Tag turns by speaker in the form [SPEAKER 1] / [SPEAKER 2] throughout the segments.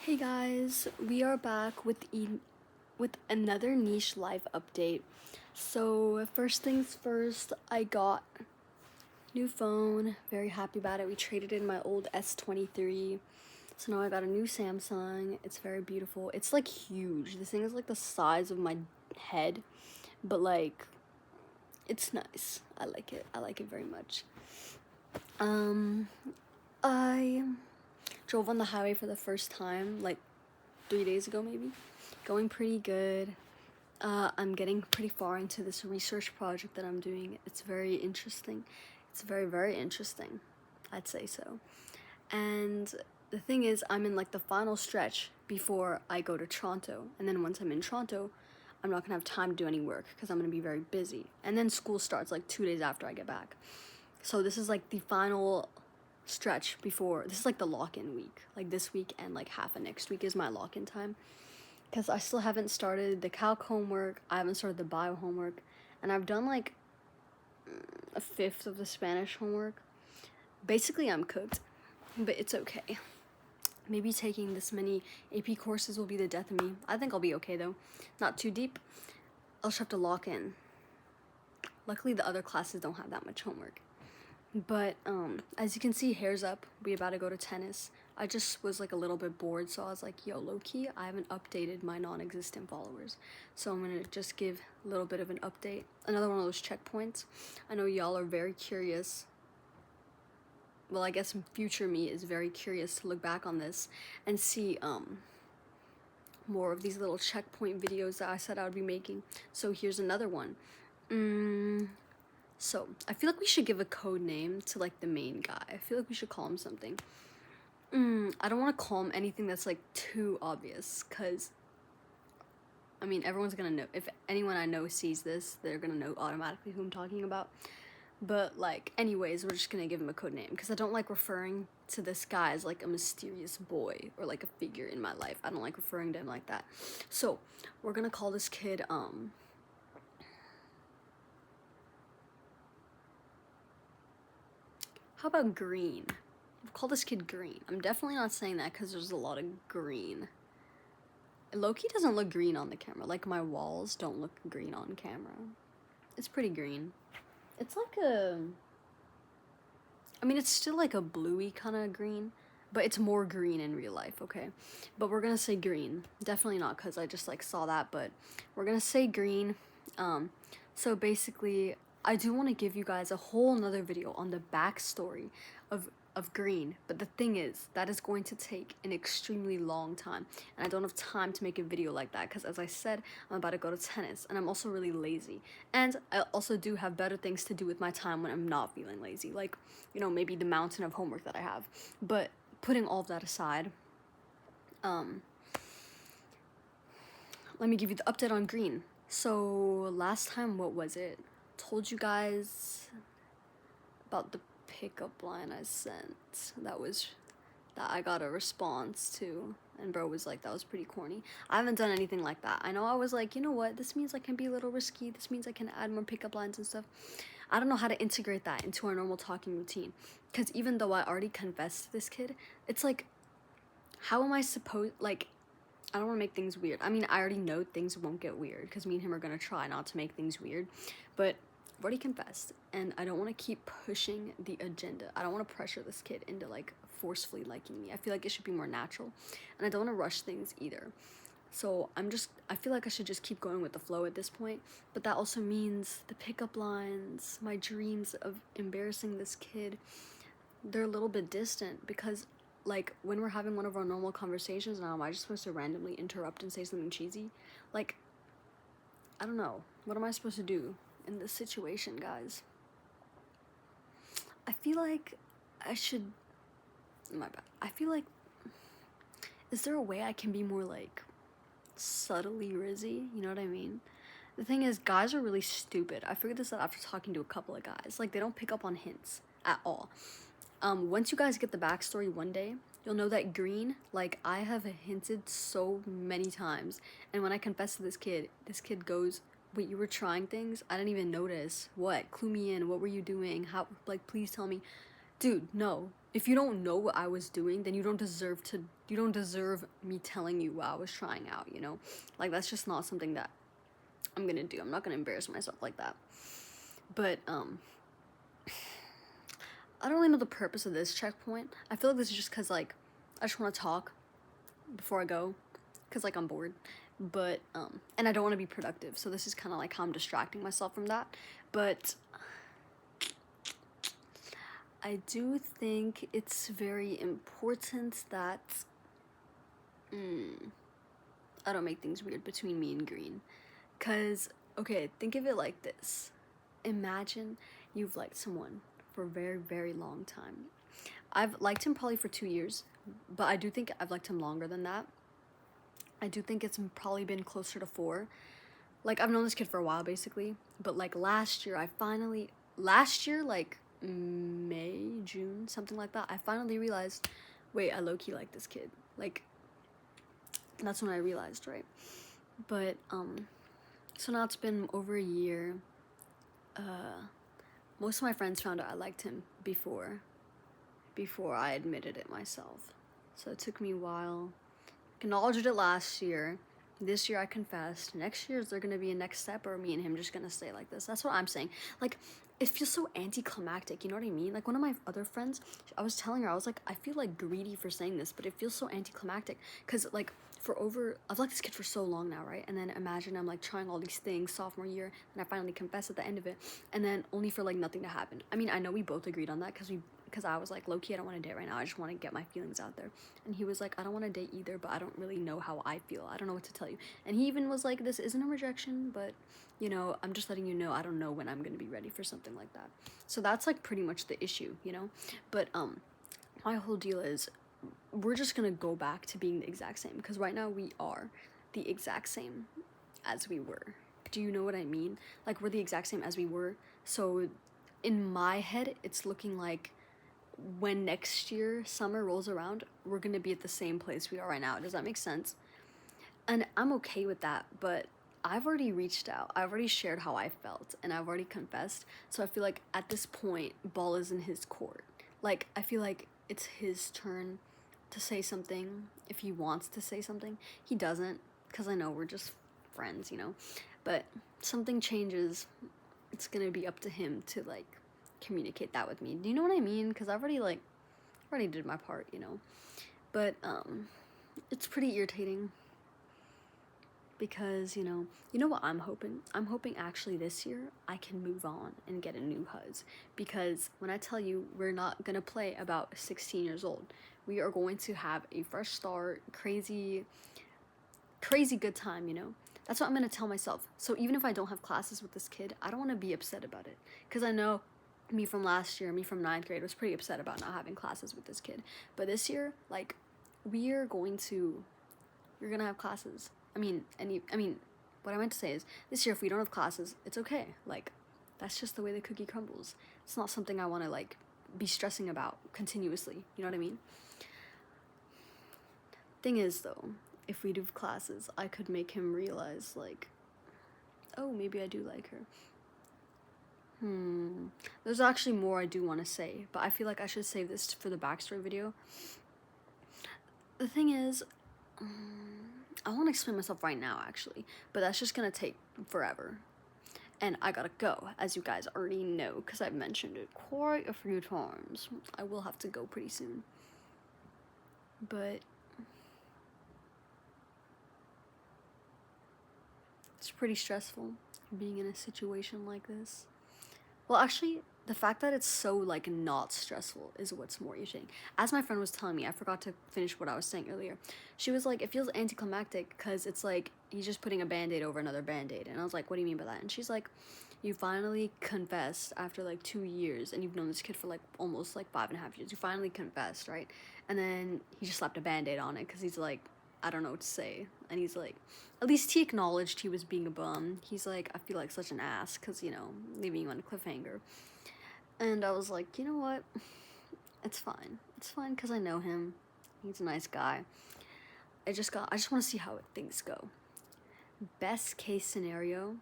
[SPEAKER 1] Hey guys, we are back with another niche life update. So first things first, I got new phone. Very happy about it. We traded in my old S23. So now I got a new Samsung. It's very beautiful. It's like huge. This thing is like the size of my head, but like it's nice. I like it. I like it very much. I drove on the highway for the first time like 3 days ago maybe. Going pretty good. I'm getting pretty far into this research project that I'm doing. It's very interesting. It's very, very interesting. I'd say so. And the thing is, I'm in like the final stretch before I go to Toronto. And then once I'm in Toronto, I'm not gonna have time to do any work because I'm gonna be very busy. And then school starts like 2 days after I get back. So this is like the final stretch before, this is like the lock-in week. Like this week and like half of next week is my lock-in time. Because I still haven't started the calc homework, I haven't started the bio homework, and I've done like a fifth of the Spanish homework. Basically, I'm cooked, but it's okay. Maybe taking this many AP courses will be the death of me. I think I'll be okay though. Not too deep. I'll just have to lock in. Luckily, the other classes don't have that much homework. But as you can see, hair's up. We about to go to tennis. I just was like a little bit bored, so I was like, yo, low-key, I haven't updated my non-existent followers. So I'm gonna just give a little bit of an update. Another one of those checkpoints. I know y'all are very curious. Well, I guess future me is very curious to look back on this and see more of these little checkpoint videos that I said I would be making. So here's another one. So, I feel like we should give a code name to, like, the main guy. I feel like we should call him something. I don't want to call him anything that's, like, too obvious, because, I mean, everyone's gonna know. If anyone I know sees this, they're gonna know automatically who I'm talking about. But, like, anyways, we're just gonna give him a code name, because I don't like referring to this guy as, like, a mysterious boy, or, like, a figure in my life. I don't like referring to him like that. So, we're gonna call this kid, how about Green? We'll call this kid Green. I'm definitely not saying that because there's a lot of green. Loki doesn't look green on the camera. Like, my walls don't look green on camera. It's pretty green. It's like I mean, it's still like a bluey kind of green, but it's more green in real life, okay? But we're gonna say green. Definitely not because I just, like, saw that, but we're gonna say green. So basically, I do want to give you guys a whole nother video on the backstory of Green, but the thing is, that is going to take an extremely long time, and I don't have time to make a video like that, because as I said, I'm about to go to tennis, and I'm also really lazy, and I also do have better things to do with my time when I'm not feeling lazy, like, you know, maybe the mountain of homework that I have. But putting all of that aside, let me give you the update on Green. So last time, what was it? Told you guys about the pickup line I sent. That I got a response to, and bro was like, that was pretty corny. I haven't done anything like that. I know I was like, you know what, this means I can be a little risky. This means I can add more pickup lines and stuff. I don't know how to integrate that into our normal talking routine, because even though I already confessed to this kid, it's like, how am I supposed, like, I don't want to make things weird. I mean, I already know things won't get weird because me and him are going to try not to make things weird. But I've already confessed, and I don't want to keep pushing the agenda. I don't want to pressure this kid into, like, forcefully liking me. I feel like it should be more natural. And I don't want to rush things either. So I feel like I should just keep going with the flow at this point. But that also means the pickup lines, my dreams of embarrassing this kid, they're a little bit distant because, like, when we're having one of our normal conversations now, am I just supposed to randomly interrupt and say something cheesy? Like, I don't know. What am I supposed to do in this situation, guys? I feel like I should... My bad. I feel like... Is there a way I can be more, like, subtly rizzy? You know what I mean? The thing is, guys are really stupid. I figured this out after talking to a couple of guys. Like, they don't pick up on hints at all. Once you guys get the backstory one day, you'll know that Green, like, I have hinted so many times, and when I confess to this kid goes, wait, you were trying things? I didn't even notice. What? Clue me in. What were you doing? How, like, please tell me. Dude, no. if you don't know what I was doing, then you don't deserve me telling you what I was trying out, you know? Like, that's just not something that I'm gonna do. I'm not gonna embarrass myself like that. But I don't really know the purpose of this checkpoint. I feel like this is just because, like, I just want to talk before I go, because, like, I'm bored. But and I don't want to be productive, so this is kind of like how I'm distracting myself from that. But I do think it's very important that I don't make things weird between me and Green. Because, okay, think of it like this. Imagine you've liked someone for a very, very long time. I've liked him probably for 2 years, but I do think I've liked him longer than that. I do think it's probably been closer to 4. Like, I've known this kid for a while, basically. But, like, last year, like, May, June, something like that, I finally realized, wait, I low-key like this kid. Like, that's when I realized, right? But, so now it's been over a year. Most of my friends found out I liked him before I admitted it myself. So it took me a while. Acknowledged it last year. This year I confessed. Next year is there gonna be a next step, or me and him just gonna stay like this? That's what I'm saying. Like, it feels so anticlimactic, you know what I mean? Like, one of my other friends, I was telling her, I was like, I feel like greedy for saying this, but it feels so anticlimactic. Cause like, I've liked this kid for so long now, right? And then imagine I'm like trying all these things sophomore year, and I finally confess at the end of it, and then only for like nothing to happen. I mean, I know we both agreed on that, because I was like, low-key, I don't want to date right now. I just want to get my feelings out there. And he was like, I don't want to date either, but I don't really know how I feel. I don't know what to tell you. And he even was like, this isn't a rejection, but, you know, I'm just letting you know I don't know when I'm going to be ready for something like that. So that's, like, pretty much the issue, you know? But, my whole deal is, we're just going to go back to being the exact same. Because right now we are the exact same as we were. Do you know what I mean? Like, we're the exact same as we were. So, in my head, it's looking like, when next year summer rolls around, we're gonna be at the same place we are right now. Does that make sense? And I'm okay with that, but I've already reached out. I've already shared how I felt, and I've already confessed. So I feel like at this point, ball is in his court. Like, I feel like it's his turn to say something if he wants to say something. He doesn't, because I know we're just friends, you know? But something changes, it's gonna be up to him to, like, communicate that with me. Do you know what I mean? Because I've already did my part, you know? But, it's pretty irritating. Because, you know what I'm hoping? I'm hoping actually this year I can move on and get a new huz. Because when I tell you we're not gonna play about 16 years old, we are going to have a fresh start, crazy good time, you know? That's what I'm gonna tell myself. So even if I don't have classes with this kid, I don't wanna be upset about it. Because I know me from last year, me from 9th grade, was pretty upset about not having classes with this kid. But this year, like, we're gonna have classes. I mean, what I meant to say is, this year if we don't have classes, it's okay. Like, that's just the way the cookie crumbles. It's not something I want to, like, be stressing about continuously. You know what I mean? Thing is, though, if we do have classes, I could make him realize, like, oh, maybe I do like her. There's actually more I do want to say, but I feel like I should save this for the backstory video. The thing is, I want to explain myself right now, actually, but that's just gonna take forever. And I gotta go, as you guys already know, because I've mentioned it quite a few times. I will have to go pretty soon. But it's pretty stressful being in a situation like this. Well, actually, the fact that it's so, like, not stressful is what's more irritating. As my friend was telling me, I forgot to finish what I was saying earlier. She was like, it feels anticlimactic because it's like he's just putting a band-aid over another band-aid. And I was like, what do you mean by that? And she's like, you finally confessed after, like, 2 years, and you've known this kid for, like, almost, like, 5.5 years. You finally confessed, right? And then he just slapped a band-aid on it because he's like, I don't know what to say. And he's like, at least he acknowledged he was being a bum. He's like, I feel like such an ass because, you know, leaving you on a cliffhanger. And I was like, you know what? It's fine. It's fine because I know him. He's a nice guy. I just want to see how things go. Best case scenario,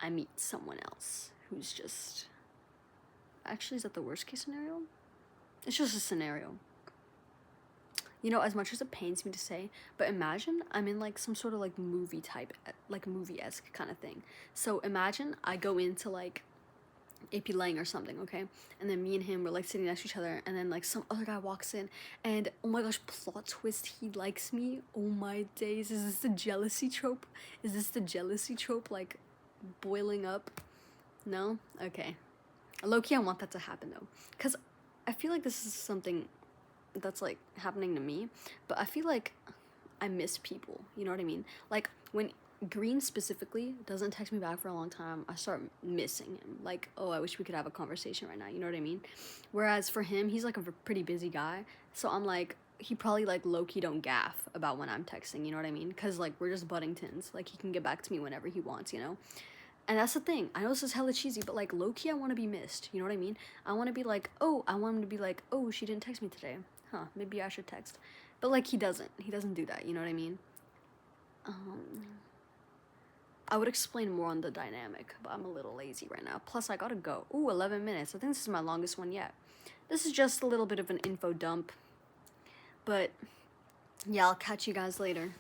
[SPEAKER 1] I meet someone else who's just... Actually, is that the worst case scenario? It's just a scenario. You know, as much as it pains me to say, but imagine I'm in like some sort of like movie type, like movie-esque kind of thing. So imagine I go into like AP Lang or something, okay? And then me and him were like sitting next to each other, and then like some other guy walks in, and oh my gosh, plot twist, he likes me. Oh my days, is this the jealousy trope? Is this the jealousy trope like boiling up? No? Okay. Low-key, I want that to happen though, because I feel like this is something that's like happening to me, but I feel like I miss people. You know what I mean? Like when Green specifically doesn't text me back for a long time, I start missing him. Like, oh, I wish we could have a conversation right now. You know what I mean? Whereas for him, he's like a pretty busy guy, so I'm like, he probably like low key don't gaff about when I'm texting. You know what I mean? Cause like we're just budding tins. Like he can get back to me whenever he wants. You know. And that's the thing. I know this is hella cheesy, but like low key, I want to be missed. You know what I mean? I want to be like, oh, I want him to be like, oh, she didn't text me today. Huh? Maybe I should text. But like he doesn't. He doesn't do that. You know what I mean? I would explain more on the dynamic, but I'm a little lazy right now. Plus, I gotta go. Ooh, 11 minutes. I think this is my longest one yet. This is just a little bit of an info dump. But yeah, I'll catch you guys later.